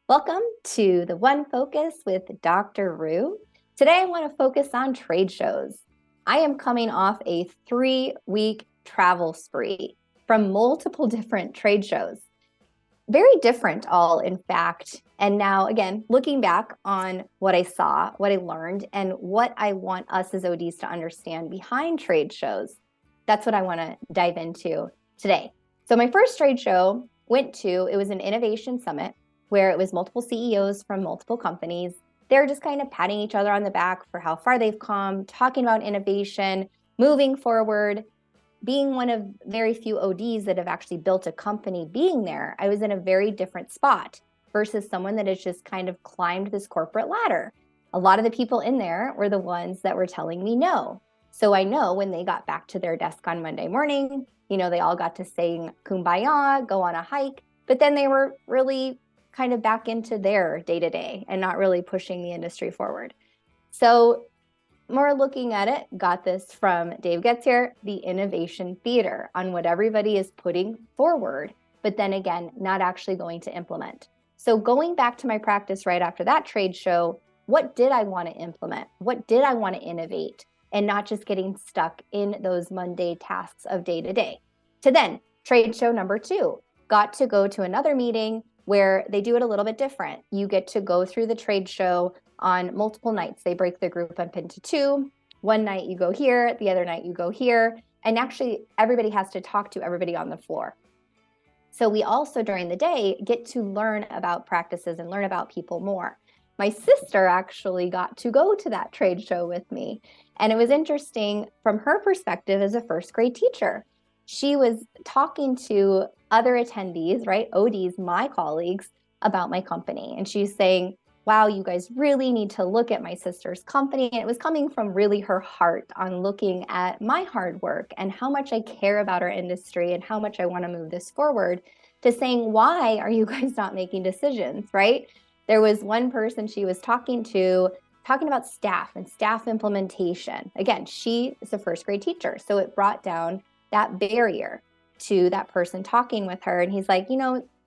Welcome to the One Focus with Dr. Rue. Today I want to focus on trade shows. I am coming off a 3-week travel spree from multiple different trade shows. Very different all, in fact. And now, again, looking back on what I saw, what I learned, and what I want us as ODs to understand behind trade shows, that's what I want to dive into today. So my first trade show it was an innovation summit where it was multiple CEOs from multiple companies. They're just kind of patting each other on the back for how far they've come, talking about innovation, moving forward. Being one of very few ODs that have actually built a company being there, I was in a very different spot versus someone that has just kind of climbed this corporate ladder. A lot of the people in there were the ones that were telling me no. So I know when they got back to their desk on Monday morning, they all got to sing Kumbaya, go on a hike, but then they were really kind of back into their day-to-day and not really pushing the industry forward. So more looking at it, got this from Dave Getz here, the innovation theater on what everybody is putting forward, but then again, not actually going to implement. So going back to my practice right after that trade show, what did I want to implement? What did I want to innovate? And not just getting stuck in those Monday tasks of day to day. To then, trade show number 2, got to go to another meeting where they do it a little bit different. You get to go through the trade show on multiple nights. They break the group up into 2. One night you go here, the other night you go here. And actually, everybody has to talk to everybody on the floor. So we also, during the day, get to learn about practices and learn about people more. My sister actually got to go to that trade show with me. And it was interesting from her perspective as a first grade teacher. She was talking to other attendees, right, ODs, my colleagues, about my company. And she's saying, wow, you guys really need to look at my sister's company. And it was coming from really her heart on looking at my hard work and how much I care about our industry and how much I want to move this forward, to saying, why are you guys not making decisions, right? There was one person she was talking about staff and staff implementation. Again, she is a first grade teacher. So it brought down that barrier to that person talking with her. And he's like,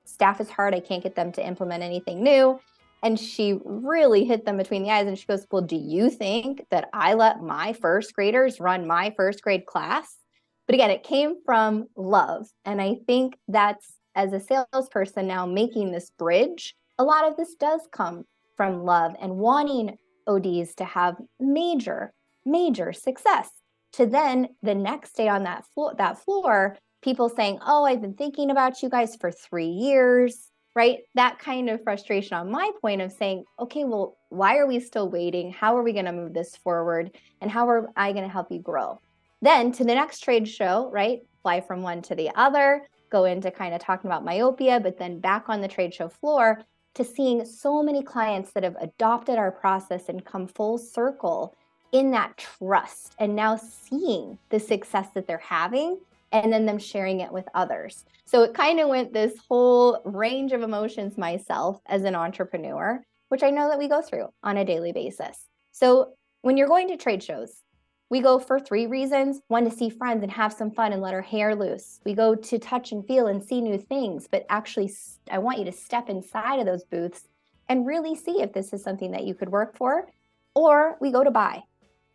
staff is hard. I can't get them to implement anything new. And she really hit them between the eyes. And she goes, well, do you think that I let my first graders run my first grade class? But again, it came from love. And I think that's, as a salesperson now making this bridge, a lot of this does come from love and wanting ODs to have major, major success. To then the next day on that floor, people saying, oh, I've been thinking about you guys for 3 years, right? That kind of frustration on my point of saying, okay, well, why are we still waiting? How are we going to move this forward? And how are I going to help you grow? Then to the next trade show, right? Fly from one to the other, go into kind of talking about myopia, but then back on the trade show floor to seeing so many clients that have adopted our process and come full circle in that trust, and now seeing the success that they're having and then them sharing it with others. So it kind of went this whole range of emotions myself as an entrepreneur, which I know that we go through on a daily basis. So when you're going to trade shows, we go for 3 reasons. 1, to see friends and have some fun and let our hair loose. We go to touch and feel and see new things, but actually I want you to step inside of those booths and really see if this is something that you could work for. Or we go to buy.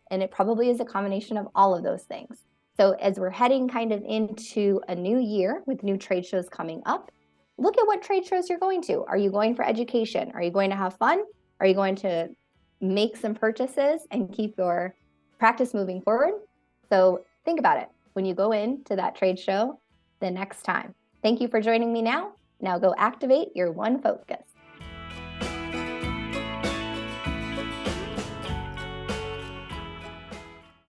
And it probably is a combination of all of those things. So as we're heading kind of into a new year with new trade shows coming up, look at what trade shows you're going to. Are you going for education? Are you going to have fun? Are you going to make some purchases and keep your practice moving forward? So think about it when you go into that trade show the next time. Thank you for joining me now. Now go activate your One Focus.